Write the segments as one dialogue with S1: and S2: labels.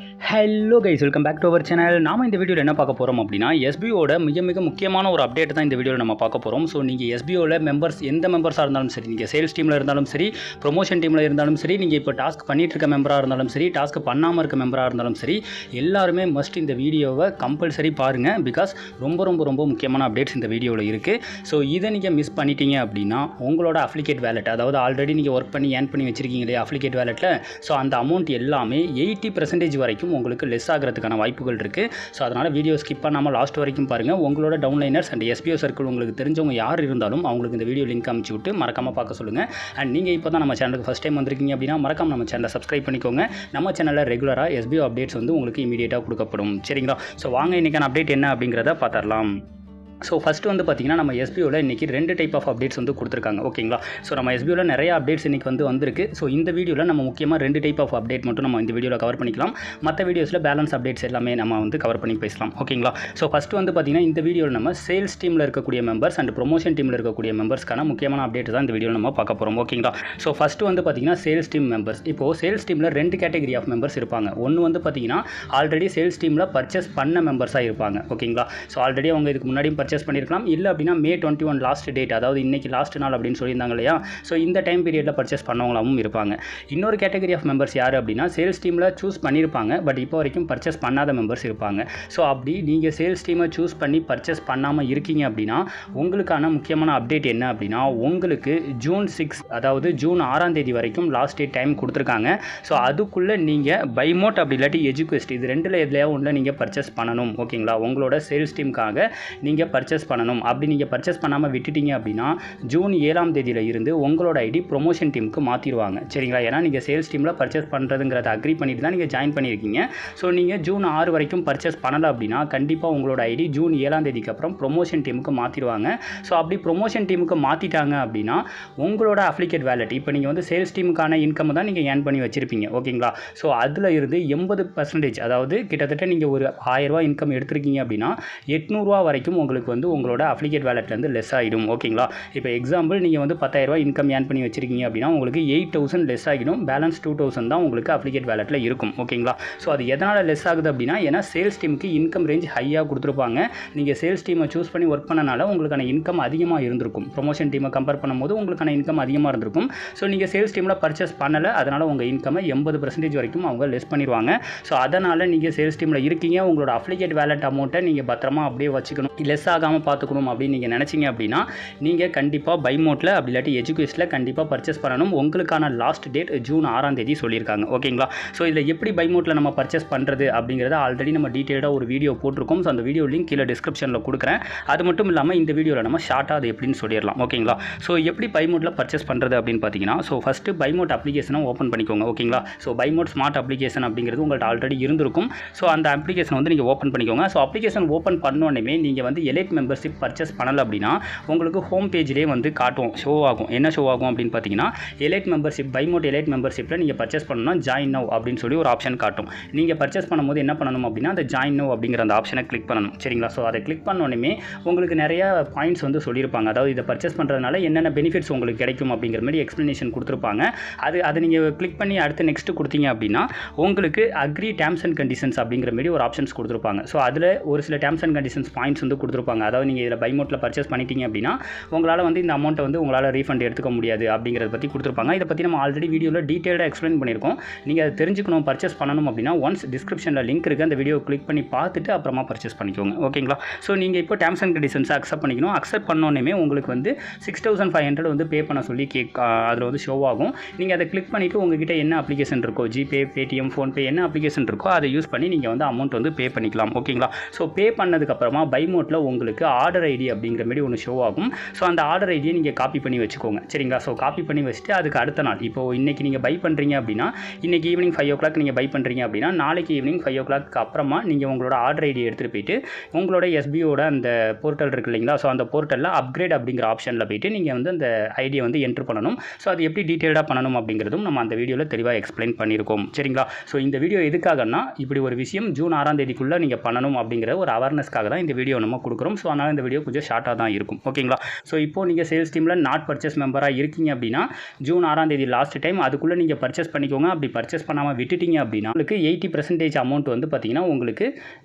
S1: Hello guys, welcome back to our channel. நாம இந்த வீடியோவில் என்ன பார்க்க போகிறோம் அப்படின்னா, எஸ்பிஓட மிக முக்கியமான ஒரு அப்டேட் தான் இந்த வீடியோவில் நம்ம பார்க்க போகிறோம். ஸோ நீங்கள் எஸ்பிஓவில் மெம்பர்ஸ் எந்த மெம்பர்ஸாக இருந்தாலும் சரி, நீங்கள் சேல்ஸ் டீமில் இருந்தாலும் சரி, ப்ரொமோஷன் டீமில் இருந்தாலும் சரி, நீங்கள் இப்போ டாஸ்க் பண்ணிட்டு இருக்க மெம்பராக இருந்தாலும் சரி, டாஸ்க் பண்ணாமல் இருக்க மெம்பராக இருந்தாலும் சரி, எல்லாருமே மஸ்ட் இந்த வீடியோவை கம்பல்சரி பாருங்கள். பிகாஸ் ரொம்ப முக்கியமான அப்டேட்ஸ் இந்த வீடியோவில் இருக்குது. ஸோ இதை நீங்கள் மிஸ் பண்ணிட்டீங்க அப்படின்னா உங்களோட அப்ளிகேட் வேலெட், அதாவது ஆல்ரெடி நீங்கள் ஒர்க் பண்ணி ஏர்ன் பண்ணி வச்சிருக்கீங்க இல்லையா அப்ளிகேட் வேலெட்டில், ஸோ அந்த அமௌண்ட் எல்லாமே 80% வரைக்கும் உங்களுக்கு லெஸ் ஆகிறதுக்கான வாய்ப்புகள் இருக்குது. ஸோ அதனால் வீடியோ ஸ்கிப் பண்ணாமல் லாஸ்ட் வரைக்கும் பாருங்கள். உங்களோட டவுன்லைனர்ஸ் அண்ட் எஸ்பிஓ சர்க்கிள் உங்களுக்கு தெரிஞ்சவங்க யார் இருந்தாலும் அவங்களுக்கு இந்த வீடியோ லிங்க் அனுப்பிச்சு விட்டு மறக்காமல் பார்க்க சொல்லுங்கள். அண்ட் நீங்கள் இப்போ தான் நம்ம சேனலுக்கு ஃபஸ்ட் டைம் வந்திருக்கீங்க அப்படின்னா மறக்காம நம்ம சேனலை சப்ஸ்கிரைப் பண்ணிக்கோங்க. நம்ம சேனலில் ரெகுலராக எஸ்பிஓ அப்டேட்ஸ் வந்து உங்களுக்கு இமீடியட்டாக கொடுக்கப்படும். சரிங்களா? ஸோ வாங்க இன்றைக்கான அப்டேட் என்ன அப்படிங்கிறத பார்த்துடலாம். ஸோ ஃபஸ்ட்டு வந்து பார்த்திங்கன்னா, நம்ம எஸ்பிஓவில் இன்றைக்கி 2 டைப் ஆஃப் அப்டேட்ஸ் வந்து கொடுத்துருக்காங்க. ஓகேங்களா? ஸோ நம்ம எஸ்பிஓவில் நிறைய அப்டேட்ஸ் இன்றைக்கி வந்திருக்கு. ஸோ இந்த வீடியோவில் நம்ம முக்கியமாக 2 டைப் ஆஃப் அப்டேட் மட்டும் நம்ம இந்த வீடியோவில் கவர் பண்ணிக்கலாம். மற்ற வீடியோஸில் பேலன்ஸ் அப்டேட்ஸ் எல்லாமே நம்ம வந்து கவர் பண்ணி பேசலாம். ஓகேங்களா? ஸோ ஃபஸ்ட்டு வந்து பார்த்திங்கன்னா, இந்த வீடியோவில் நம்ம சேல்ஸ் டீமில் இருக்கக்கூடிய மெம்பர்ஸ் அண்ட் ப்ரொமோஷன் டீமில் இருக்கக்கூடிய மெம்பர்ஸ்க்கான முக்கியமான அப்டேட் தான் இந்த வீடியோவில் நம்ம பார்க்க போகிறோம். ஓகேங்களா? ஸோ ஃபஸ்ட்டு வந்து பார்த்திங்கன்னா, சேல்ஸ் டீம் மெம்பர்ஸ். இப்போது சேல்ஸ் டீமில் 2 கேட்டகரி ஆஃப் மெம்பர்ஸ் இருப்பாங்க. ஒன்று வந்து பார்த்திங்கன்னா, ஆல்ரெடி சேல்ஸ் டீமில் பர்ச்சேஸ் பண்ண மெம்பர்ஸாக இருப்பாங்க. ஓகேங்களா? ஸோ ஆல்ரெடி அவங்க இதுக்கு முன்னாடியும் பர்ச்சேஸ் பண்ணியிருக்கலாம். இல்லை அப்படின்னா May 21 லாஸ்ட் டேட், அதாவது இன்றைக்கி லாஸ்ட் நாள் அப்படின்னு சொல்லியிருந்தாங்க இல்லையா? ஸோ இந்த டைம் பீரியடில் பர்ச்சேஸ் பண்ணவங்களாகவும் இருப்பாங்க. இன்னொரு கேட்டகரி ஆஃப் மெம்பர்ஸ் யார் அப்படின்னா, சேல்ஸ் டீமில் சூஸ் பண்ணியிருப்பாங்க, பட் இப்போ வரைக்கும் பர்ச்சேஸ் பண்ணாத மெம்பர்ஸ் இருப்பாங்க. ஸோ அப்படி நீங்கள் சேல்ஸ் டீமை சூஸ் பண்ணி பர்ச்சேஸ் பண்ணாமல் இருக்கீங்க அப்படின்னா உங்களுக்கான முக்கியமான அப்டேட் என்ன அப்படின்னா, உங்களுக்கு June 6, அதாவது ஜூன் 6ஆம் தேதி வரைக்கும் லாஸ்ட் டேட் டைம் கொடுத்துருக்காங்க. ஸோ அதுக்குள்ளே நீங்கள் பைமோட் அப்படி இல்லாட்டி எஜுகேஸ்ட், இது ரெண்டில் எதுலையாவது ஒன்றில் நீங்கள் பர்ச்சேஸ் பண்ணணும். ஓகேங்களா? உங்களோட சேல்ஸ் டீமுக்காக நீங்கள் பர்ச்சேஸ் பண்ணணும். அப்படி நீங்கள் பர்ச்சேஸ் பண்ணாமல் விட்டுட்டீங்க அப்படின்னா ஜூன் 7ஆம் தேதியில் இருந்து உங்களோட ஐடி ப்ரொமோஷன் டீமுக்கு மாற்றிடுவாங்க. சரிங்களா? ஏன்னா நீங்கள் சேல்ஸ் டீமில் பர்ச்சேஸ் பண்ணுறதுங்கிறத அக்ரி பண்ணிட்டு தான் நீங்கள் ஜாயின் பண்ணியிருக்கீங்க. ஸோ நீங்கள் ஜூன் 6 வரைக்கும் பர்ச்சேஸ் பண்ணலை அப்படின்னா கண்டிப்பாக உங்களோட ஐடி ஜூன் 7ஆம் தேதிக்கு அப்புறம் ப்ரொமோஷன் டீமுக்கு மாற்றிடுவாங்க. ஸோ அப்படி ப்ரொமோஷன் டீமுக்கு மாற்றிட்டாங்க அப்படின்னா உங்களோட அப்ளிகேட் வேலெட், இப்போ நீங்கள் வந்து சேல்ஸ் டீமுக்கான இன்கம் தான் நீங்கள் ஏர்ன் பண்ணி வச்சுருப்பீங்க. ஓகேங்களா? ஸோ அதில் இருந்து 80%, அதாவது கிட்டத்தட்ட நீங்கள் ஒரு 1000 ரூபா இன்கம் எடுத்திருக்கீங்க அப்படின்னா 800 ரூபா வரைக்கும் உங்களுக்கு வந்து உங்களோட அப்ளிகேட் வேலெட்லேருந்து லெஸ் ஆகிடும். ஓகேங்களா? இப்போ எக்ஸாம்பிள் நீங்கள் வந்து 10,000 ரூபா இன்கம் ஏர்ன் பண்ணி வச்சிருக்கீங்க அப்படின்னா உங்களுக்கு 8,000 லெஸ் ஆகிடும். பேலன்ஸ் 2,000 தான் உங்களுக்கு அப்ளிகேட் வேலெட்டில் இருக்கும். ஓகேங்களா? ஸோ அது எதனால் லெஸ் ஆகுது அப்படின்னா, ஏன்னா சேல்ஸ் டீமுக்கு இன்கம் ரேஞ்ச் ஹையாக கொடுத்துருப்பாங்க. நீங்கள் சேல்ஸ் டீமை சூஸ் பண்ணி ஒர்க் பண்ணனால உங்களுக்கான இன்கம் அதிகமாக இருந்திருக்கும். ப்ரொமோஷன் டீமை கம்பேர் பண்ணும்போது உங்களுக்கான இன்கம் அதிகமாக இருந்திருக்கும். ஸோ நீங்கள் சேல்ஸ் டீமில் பர்ச்சேஸ் பண்ணலை, அதனால் உங்கள் இன்கமை 80% வரைக்கும் அவங்க லெஸ் பண்ணிடுவாங்க. ஸோ அதனால் நீங்கள் சேல்ஸ் டீமில் இருக்கீங்க, உங்களோட அப்ளிகேட் வேலெட் அமௌண்ட்டை நீங்கள் பத்திரமா அப்படியே வச்சுக்கணும், லெஸ் ஆகாமல் பார்த்துக்கணும் அப்படின்னு நீங்கள் நினச்சிங்க அப்படின்னா நீங்கள் கண்டிப்பாக பைமோட்டில் அப்படி இல்லாட்டி எஜுகேஷனில் கண்டிப்பாக பர்ச்சேஸ் பண்ணணும். உங்களுக்கான லாஸ்ட் டேட் ஜூன் 6ஆம் தேதி சொல்லியிருக்காங்க. ஓகேங்களா? ஸோ இதில் எப்படி பைமோட்டில் நம்ம பர்ச்சேஸ் பண்ணுறது அப்படிங்கிறத ஆல்ரெடி நம்ம டீட்டெயிலாக ஒரு வீடியோ போட்டிருக்கோம். ஸோ அந்த வீடியோ லிங்க் கீழே டிஸ்கிரிப்ஷனில் கொடுக்குறேன். அது மட்டும் இல்லாமல் இந்த வீடியோவில் நம்ம ஷார்ட்டாக அது எப்படின்னு சொல்லிடலாம். ஓகேங்களா? ஸோ எப்படி பைமோட்டில் பர்ச்சேஸ் பண்ணுறது அப்படின்னு பார்த்தீங்கன்னா, ஸோ ஃபஸ்ட்டு பைமோட் அப்ளிகேஷனை ஓப்பன் பண்ணிக்கோங்க. ஓகேங்களா? ஸோ பைமோட் ஸ்மார்ட் அப்ளிகேஷன் அப்படிங்கிறது உங்கள்கிட்ட ஆல்ரெடி இருந்திருக்கும். ஸோ அந்த அப்ளிகேஷன் வந்து நீங்கள் ஓப்பன் பண்ணிக்கோங்க. ஸோ அப்ளிகேஷன் ஓப்பன் பண்ணோன்னே நீங்கள் வந்து எலைட் மெம்பர்ஷிப் பர்ச்சேஸ் பண்ணலை அப்படின்னா உங்களுக்கு ஹோம் பேஜ்லேயே வந்து காட்டும், ஷோ ஆகும். என்ன ஷோ ஆகும் அப்படின்னு பார்த்தீங்கன்னா, எலைட் மெம்பர்ஷிப், பைமோட் எலைட் மெம்பர்ஷிப்பில் நீங்கள் பர்ச்சேஸ் பண்ணணும்னா ஜாயின் நவ் அப்படின்னு சொல்லி ஒரு ஆப்ஷன் காட்டும். நீங்கள் பர்ச்சேஸ் பண்ணும்போது என்ன பண்ணணும் அப்படின்னா, அந்த ஜாயின் நவ் அப்படிங்கிற அந்த ஆப்ஷனை கிளிக் பண்ணணும். சரிங்களா? ஸோ அதை கிளிக் பண்ணோன்னே உங்களுக்கு நிறைய பாயிண்ட்ஸ் வந்து சொல்லியிருப்பாங்க. அதாவது இதை பர்ச்சேஸ் பண்ணுறதுனால என்னென்ன பெனிஃபிட்ஸ் உங்களுக்கு கிடைக்கும் அப்படிங்கிற மாதிரி எக்ஸ்ப்ளனேஷன் கொடுத்துருப்பாங்க. அதை நீங்கள் கிளிக் பண்ணி அடுத்து நெக்ஸ்ட் கொடுத்தீங்க அப்படின்னா உங்களுக்கு அக்ரி டேர்ம்ஸ் அண்ட் கண்டிஷன்ஸ் அப்படிங்கிற மாதிரி ஒரு ஆப்ஷன்ஸ் கொடுத்துருப்பாங்க. ஸோ அதில் ஒரு சில டேர்ம்ஸ் அண்ட் கண்டிஷன்ஸ் பாயிண்ட்ஸ் வந்து கொடுத்துருப்பாங்க. அதாவது நீங்கள் இதில் பைமோட்டில் பர்ச்சேஸ் பண்ணிட்டீங்க அப்படின்னா உங்களால் வந்து இந்த அமௌண்ட்டை வந்து உங்களால் ரீஃபண்ட் எடுத்துக்க முடியாது அப்படிங்கிறத பற்றி கொடுத்துருப்பாங்க. இதை பற்றி நம்ம ஆல்ரெடி வீடியோவில் டீட்டெயிலாக எக்ஸ்பிளைன் பண்ணியிருக்கோம். நீங்கள் அதை தெரிஞ்சுக்கணும், பர்ச்சேஸ் பண்ணணும் அப்படின்னா ஒன்ஸ் டிஸ்கிரிப்ஷனில் லிங்க் இருக்குது, அந்த வீடியோ கிளிக் பண்ணி பார்த்துட்டு அப்புறமா பர்ச்சேஸ் பண்ணிக்கோங்க. ஓகேங்களா? ஸோ நீங்கள் இப்போ டேர்ம்ஸ் அண்ட் கண்டிஷன்ஸை அக்செப்ட் பண்ணிக்கணும். அக்செப்ட் பண்ணோன்னே உங்களுக்கு வந்து 6,500 வந்து பே பண்ண சொல்லி அதில் வந்து ஷோ ஆகும். நீங்கள் அதை கிளிக் பண்ணிவிட்டு உங்ககிட்ட என்ன அப்ளிகேஷன் இருக்கோ, ஜிபே, பேடிஎம், ஃபோன்பே, என்ன அப்ளிகேஷன் இருக்கோ அதை யூஸ் பண்ணி நீங்கள் வந்து அமௌண்ட் வந்து பே பண்ணிக்கலாம். ஓகேங்களா? ஸோ பே பண்ணதுக்கப்புறமா பைமோட்டில் உங்களுக்கு ஆர்டர் ஐடி அப்படிங்கிற மாதிரி ஒன்று ஷோ ஆகும். ஸோ அந்த ஆர்டர் ஐடியை நீங்கள் காப்பி பண்ணி வச்சுக்கோங்க. சரிங்களா? ஸோ காப்பி பண்ணி வச்சுட்டு அதுக்கு அடுத்த நாள், இப்போது இன்றைக்கி நீங்கள் பை பண்ணுறீங்க அப்படின்னா இன்றைக்கி ஈவினிங் 5 o'clock நீங்கள் பை பண்ணுறீங்க அப்படின்னா நாளைக்கு ஈவினிங் 5 o'clock அப்புறமா நீங்கள் உங்களோட ஆர்டர் ஐடியை எடுத்துகிட்டு போயிட்டு உங்களோட எஸ்பிஓட அந்த போர்ட்டல் இருக்குது இல்லைங்களா? ஸோ அந்த போர்ட்டலில் அப்கிரேட் அப்படிங்கிற ஆப்ஷனில் போயிட்டு நீங்கள் வந்து அந்த ஐடியை வந்து என்ட்ரு பண்ணணும். ஸோ அது எப்படி டீட்டெயிலாக பண்ணணும் அப்படிங்கிறதும் நம்ம அந்த வீடியோவில் தெளிவாக எக்ஸ்பிளைன் பண்ணியிருக்கோம். சரிங்களா? ஸோ இந்த வீடியோ எதுக்காகனா, இப்படி ஒரு விஷயம் ஜூன் 6ஆம் தேதிக்குள்ளே நீங்கள் பண்ணணும் அப்படிங்கிற ஒரு அவேர்னஸ்க்காக தான் இந்த வீடியோ நம்ம கொடுக்குறோம். வரும். ஸோ அதனால் இந்த வீடியோ கொஞ்சம் ஷார்ட்டாக தான் இருக்கும். ஓகேங்களா? ஸோ இப்போ நீங்கள் சேல்ஸ் டீமில் நாட் பர்ச்சேஸ் மெம்பராக இருக்கீங்க அப்படின்னா ஜூன் 6ஆம் தேதி லாஸ்ட் டைம், அதுக்குள்ளே நீங்கள் பர்ச்சேஸ் பண்ணிக்கோங்க. அப்படி பர்ச்சேஸ் பண்ணாமல் விட்டுட்டீங்க அப்படின்னா உங்களுக்கு 80% அமௌண்ட் வந்து பார்த்தீங்கன்னா உங்களுக்கு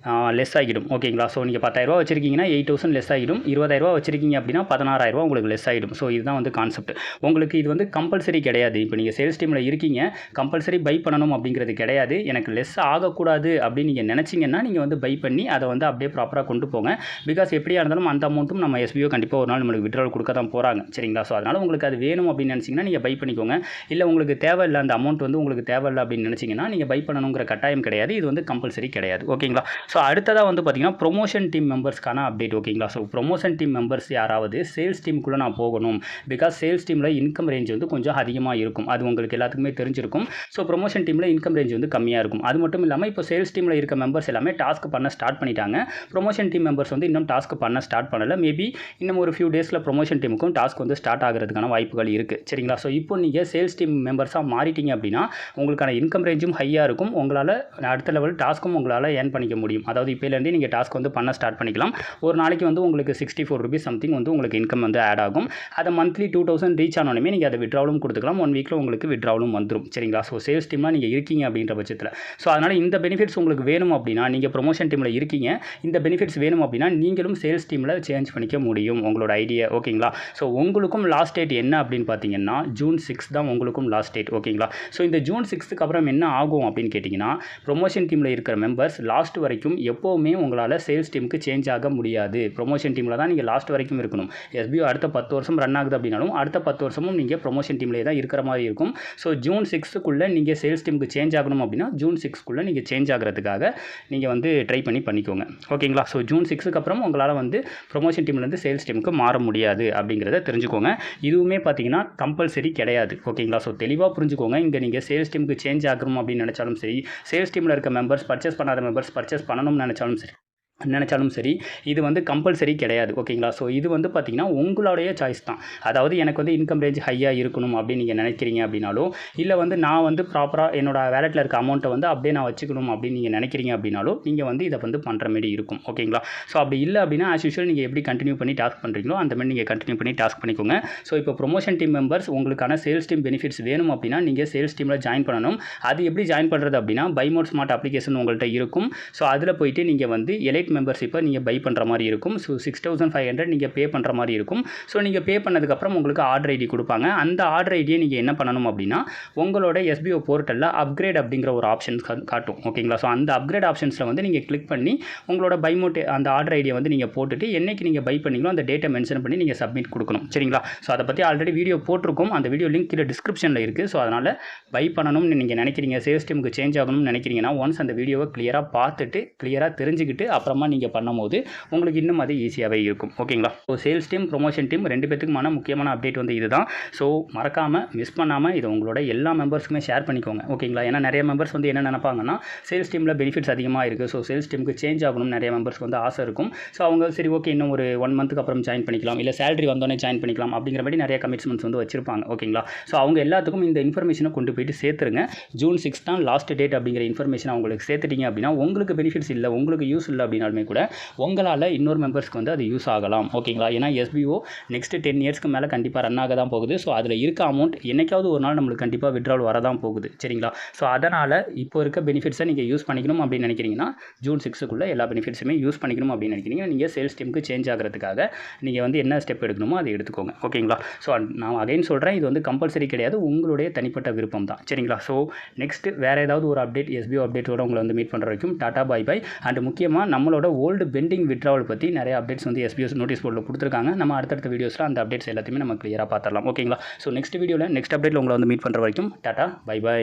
S1: லெஸ் ஆகிடும். ஓகேங்களா? ஸோ நீங்கள் 10,000 வச்சிருக்கீங்கன்னா 8,000 லெஸ் ஆகிடும். 20,000 வச்சிருக்கீங்க அப்படின்னா 16,000 உங்களுக்கு லெஸ் ஆகிடும். ஸோ இதுதான் வந்து கான்செப்ட். உங்களுக்கு இது வந்து கம்பல்சரி கிடையாது. இப்போ நீங்கள் சேல்ஸ் டீமில் இருக்கீங்க, கம்பல்சரி பை பண்ணணும் அப்படிங்கிறது கிடையாது. எனக்கு லெஸ் ஆகக்கூடாது அப்படின்னு நீங்கள் நினச்சிங்கன்னா நீங்கள் வந்து பை பண்ணி அதை வந்து அப்படியே ப்ராப்பராக கொண்டு போங்க. பிகாஸ் எப்படியா இருந்தாலும் அந்த அமௌண்ட்டும் நம்ம எஸ்பிஓ கண்டிப்பாக ஒரு நாள் நம்மளுக்கு விட்ரால் கொடுக்க தான் போகிறாங்க. சரிங்களா? ஸோ அதனால் உங்களுக்கு அது வேணும் அப்படின்னு நினச்சிங்கன்னா நீங்கள் பை பண்ணிக்கோங்க. இல்லை உங்களுக்கு தேவையில்லை, அந்த அமௌண்ட் வந்து உங்களுக்கு தேவையில்லை அப்படின்னு நினச்சிங்கன்னா நீங்கள் பை பண்ணணுங்கிற கட்டாயம் கிடையாது. இது வந்து கம்பல்சரி கிடையாது. ஓகேங்களா? ஸோ அடுத்ததாக வந்து பார்த்தீங்கன்னா ப்ரொமோஷன் டீம் மெம்பர்ஸ்க்கான அப்டேட். ஓகேங்களா? ஸோ ப்ரொமோஷன் டீம் மெம்பர்ஸ் யாராவது சேல்ஸ் டீமுக்குள்ளே நான் போகணும், பிகாஸ் சேல்ஸ் டீமில் இன்கம் ரேஞ்ச் வந்து கொஞ்சம் அதிகமாக இருக்கும். அது உங்களுக்கு எல்லாத்துக்குமே தெரிஞ்சிருக்கும். ஸோ ப்ரொமோஷன் டீமில் இன்கம் ரேஞ்ச் வந்து கம்மியாக இருக்கும். அது மட்டும் இல்லாமல் இப்போ சேல்ஸ் டீமில் இருக்க மெம்பர்ஸ் எல்லாமே டாஸ்க் பண்ண ஸ்டார்ட் பண்ணிட்டாங்க. ப்ரொமோஷன் டீம் மெம்பர்ஸ் வந்து இன்னும் டாஸ்க் பண்ண ஸ்டார்ட் பண்ணலை. மேபி இன்னும் ஒரு ஃபியூ டேஸில் ப்ரொமோஷன் டீமுக்கும் டாஸ்க் வந்து ஸ்டார்ட் ஆகிறதுக்கான வாய்ப்புகள் இருக்குது. சரிங்களா? ஸோ இப்போ நீங்கள் சேல்ஸ் டீம் மெம்பர்ஸாக மாறிட்டீங்க அப்படின்னா உங்களுக்கான இன்கம் ரேஞ்சும் ஹையாக இருக்கும். உங்களால் அடுத்த லெவல் டாஸ்க்கும் உங்களால் ஏர்ன் பண்ணிக்க முடியும். அதாவது இப்போலேருந்தே நீங்கள் டாஸ்க் வந்து பண்ண ஸ்டார்ட் பண்ணிக்கலாம். ஒரு நாளைக்கு வந்து உங்களுக்கு 64 ரூபீஸ் சம்திங் வந்து உங்களுக்கு இன்கம் வந்து ஆட் ஆகும். அதை மந்த்லி 2000 ரீச் ஆனோடனே நீங்கள் அதை விட்ராவலும் கொடுத்துக்கலாம். 1 வீக்கில் உங்களுக்கு விட்ராவலும் வந்துடும். சரிங்களா? ஸோ சேல்ஸ் டீம்லாம் நீங்கள் இருக்கீங்க அப்படின்ற பட்சத்தில் ஸோ அதனால் இந்த பெனிஃபிட்ஸ் உங்களுக்கு வேணும் அப்படின்னா நீங்கள் ப்ரொமோஷன் டீமில் இருக்கீங்க, இந்த பெனிஃபிட்ஸ் வேணும் அப்படின்னா நீங்களும் சேல்ஸ் டீமில் சேஞ்ச் பண்ணிக்க முடியும் உங்களோட ஐடியா. ஓகேங்களா? ஸோ உங்களுக்கும் லாஸ்ட் டேட் என்ன அப்படின்னு பார்த்தீங்கன்னா ஜூன் 6 தான் உங்களுக்கும் லாஸ்ட் டேட். ஓகேங்களா? ஸோ இந்த ஜூன் 6க்கு அப்புறம் என்ன ஆகும் அப்படின்னு கேட்டிங்கன்னா ப்ரொமோஷன் டீமில் இருக்கிற மெம்பர்ஸ் லாஸ்ட் வரைக்கும் எப்போவுமே உங்களால் சேல்ஸ் டீமுக்கு சேஞ்ச் ஆக முடியாது. ப்ரொமோஷன் டீமில் தான் நீங்கள் லாஸ்ட் வரைக்கும் இருக்கணும். எஸ்பிஓ அடுத்த 10 வருஷம் ரன் ஆகுது அப்படின்னாலும் அடுத்த 10 வருஷமும் நீங்கள் ப்ரொமோஷன் டீம்லேயே தான் இருக்கிற மாதிரி இருக்கும். ஸோ ஜூன் 6க்குள்ளே நீங்கள் சேல்ஸ் டீமுக்கு சேஞ்ச் ஆகணும் அப்படின்னா ஜூன் 6க்குள்ளே நீங்கள் சேஞ்ச் ஆகிறதுக்காக நீங்கள் வந்து ட்ரை பண்ணிக்கோங்க. ஓகேங்களா? ஸோ ஜூன் 6க்கு அப்புறம் உங்களால் வந்து ப்ரொமோஷன் டீம்லேருந்து சேல்ஸ் டீமுக்கு மாற முடியாது அப்படிங்கிறத தெரிஞ்சுக்கோங்க. இதுவுமே பார்த்தீங்கன்னா கம்பல்சரி கிடையாது. ஓகேங்களா? ஸோ தெளிவாக புரிஞ்சுக்கோங்க. இங்கே நீங்கள் சேல்ஸ் டீமுக்கு சேஞ்ச் ஆகணும் அப்படின்னு நினச்சாலும் சரி, சேல்ஸ் டீமில் இருக்க மெம்பர்ஸ் பர்ச்சேஸ் பண்ணாத மெம்பர்ஸ் பர்ச்சேஸ் பண்ணணும்னு நினச்சாலும் சரி இது வந்து கம்பல்சரி கிடையாது. ஓகேங்களா? ஸோ இது வந்து பார்த்திங்கன்னா உங்களுடைய சாய்ஸ் தான். அதாவது எனக்கு வந்து இன்கம் ரேஞ்ச் ஹையாக இருக்கணும் அப்படின்னு நீங்கள் நினைக்கிறீங்க அப்படின்னாலும், இல்லை வந்து நான் வந்து ப்ராப்பராக என்னோட வேலெட்டில் இருக்க அமௌண்ட்டை வந்து அப்படியே நான் வச்சுக்கணும் அப்படின்னு நீங்கள் நினைக்கிறீங்க அப்படின்னாலும் நீங்கள் வந்து இதை வந்து பண்ணுற மாரி இருக்கும். ஓகேங்களா? ஸோ அப்படி இல்லை அப்படின்னா ஆஸ் யூஷுவல் நீங்கள் எப்படி கண்டினியூ பண்ணி டாஸ்க் பண்ணுறீங்களோ அந்த மாதிரி நீங்கள் கண்டினியூ பண்ணி டாஸ்க் பண்ணிக்கோங்க. ஸோ இப்போ ப்ரொமோஷன் டீம் மெம்பர்ஸ் உங்களுக்கான சேல்ஸ் டீம் பெனிஃபிட்ஸ் வேணும் அப்படின்னா நீங்கள் சேல்ஸ் டீமில் ஜாயின் பண்ணணும். அது எப்படி ஜாயின் பண்ணுறது அப்படின்னா பை மோட் ஸ்மார்ட் அப்ளிகேஷன் உங்கள்கிட்ட இருக்கும். ஸோ அதில் போயிட்டு நீங்கள் வந்து எலைட் மெம்பர்ஷிப்பை நீங்கள் பை பண்ணுற மாதிரி இருக்கும். ஸோ 6500 நீங்கள் பே பண்ணுற மாதிரி இருக்கும். ஸோ நீங்கள் பே பண்ணதுக்கப்புறம் உங்களுக்கு ஆர்டர் ஐடி கொடுப்பாங்க. அந்த ஆர்டர் ஐடியை நீங்கள் என்ன பண்ணணும் அப்படின்னா உங்களோட எஸ்பிஓ போர்ட்டலில் அப்கிரேட் அப்படிங்கிற ஒரு ஆப்ஷன் காட்டும். ஓகேங்களா? ஸோ அந்த அப்கிரேட் ஆப்ஷன்ஸில் வந்து நீங்கள் கிளிக் பண்ணி உங்களோட பை மோட் அந்த ஆர்டர் ஐடியை வந்து நீங்கள் போட்டுட்டு என்னைக்கு நீங்கள் பை பண்ணிங்களோ அந்த டேட்டை மென்ஷன் பண்ணி நீங்கள் சப்மிட் கொடுக்கணும். சரிங்களா? ஸோ அதை பற்றி ஆல்ரெடி வீடியோ போட்டிருக்கோம். அந்த வீடியோ லிங்க் கீழே டிஸ்கிரிப்ஷனில் இருக்குது. ஸோ அதனால் பை பண்ணணும்னு நீங்கள் நினைக்கிறீங்க, சேல்ஸ் டீமுக்கு சேஞ்ச் ஆகணும்னு நினைக்கிறீங்கன்னா ஒன்ஸ் அந்த வீடியோவை கிளியராக பார்த்துட்டு கிளியராக தெரிஞ்சுக்கிட்டு அப்புறமா நீங்கள் பண்ணும்போது உங்களுக்கு இன்னும் அது ஈஸியாகவே இருக்கும். ஓகேங்களா? So sales team promotion team 2 பேத்துக்குமான முக்கியமான அப்டேட் வந்து இதுதான். ஸோ மறக்காமல் மிஸ் பண்ணாமல் இதை உங்களோட எல்லா மெம்பர்ஸுக்குமே ஷேர் பண்ணிக்கோங்க. ஓகேங்களா? ஏன்னா நிறைய மெம்பர்ஸ் வந்து என்ன நினைப்பாங்கன்னா சேல்ஸ் டீமில் பெனிஃபிட்ஸ் அதிகமாக இருக்குது, ஸோ சேல்ஸ் டீமுக்கு சேஞ்ச் ஆகணும்னு நிறைய மெம்பர்ஸ்க்கு வந்து ஆசை இருக்கும். ஸோ அவங்க சரி ஓகே இன்னும் ஒரு 1 மந்த்துக்கு அப்புறம் ஜாயின் பண்ணிக்கலாம், இல்லை சேலரி வந்தோடனே ஜாயின் பண்ணிக்கலாம் அப்படிங்கிற மாதிரி நிறைய கமிட்மெண்ட்ஸ் வந்து வச்சிருப்பாங்க. ஓகேங்களா? ஸோ அவங்க எல்லாத்துக்கும் இந்த இன்ஃபர்மேஷனை கொண்டு போயிட்டு சேர்த்துருங்க. ஜூன் 6 தான் லாஸ்ட் டேட் அப்படிங்கிற இன்ஃபர்மேஷன் அவங்களுக்கு சேர்த்துட்டீங்க அப்படின்னா உங்களுக்கு பெனிஃபிட்ஸ் இல்லை, உங்களுக்கு யூஸ் இல்லை அப்படின்னாலுமே கூட உங்களால் இன்னொரு மெம்பர்ஸ்க்கு வந்து அது யூஸ் ஆகலாம். ஓகேங்களா? ஏன்னா எஸ்பிஓ நெக்ஸ்ட் 10 இயர்ஸ்க்கு மேலே கண்டிப்பாக ரன் ஆக தான் போகுது. ஸோ அதில் இருக்க அமௌண்ட் என்னைக்காவது ஒரு நாள் நம்மளுக்கு கண்டிப்பாக விட்ரால் வர தான் போகுது. சரிங்களா? ஸோ அதனால் இப்போ இருக்க பெனிஃபிட்ஸை நீங்கள் யூஸ் பண்ணிக்கணும் அப்படின்னு நினைக்கிறீங்கன்னா ஜூன் 6க்குள்ளே எல்லா பெனிஃபிட்ஸுமே யூஸ் பண்ணிக்கணும் அப்படின்னு நினைக்கிறீங்க. நீங்கள் சேல்ஸ் டீமுக்கு சேஞ்ச் ஆகிறதுக்காக நீங்கள் வந்து என்ன ஸ்டெப் எடுக்கணுமோ அதை எடுத்துக்கோங்க. ஓகேங்களா? ஸோ நான் அகைன் சொல்கிறேன், இது வந்து கம்பல்சரி கிடையாது, உங்களுடைய தனிப்பட்ட விருப்பம் தான். சரிங்களா? ஸோ நெக்ஸ்ட் வேறு ஏதாவது ஒரு அப்டேட் எஸ்பிஓ அப்டேட்டோட உங்களை வந்து மீட் பண்ணுற வரைக்கும் டாடா பை பை. அண்ட் முக்கியமாக நம்மளோட ஓல்டு பெண்டிங் விட்ராவல் பற்றி நிறைய அப்டேட்ஸ் வந்து எஸ்பிஓ நோட்டீஸ் போர்டில் கொடுத்துருக்காங்க. நம்ம அடுத்தடுத்த வீடியோஸில் அந்த அப்டேட்ஸ் எல்லாத்தையுமே நம்ம கிளியராக பார்த்துடலாம். ஓகேங்களா? ஸோ நெக்ஸ்ட் வீடியோவில் நெக்ஸ்ட் அப்டேட்டில் உங்களை வந்து மீட் பண்ணுற வரைக்கும் டாடா பை பை.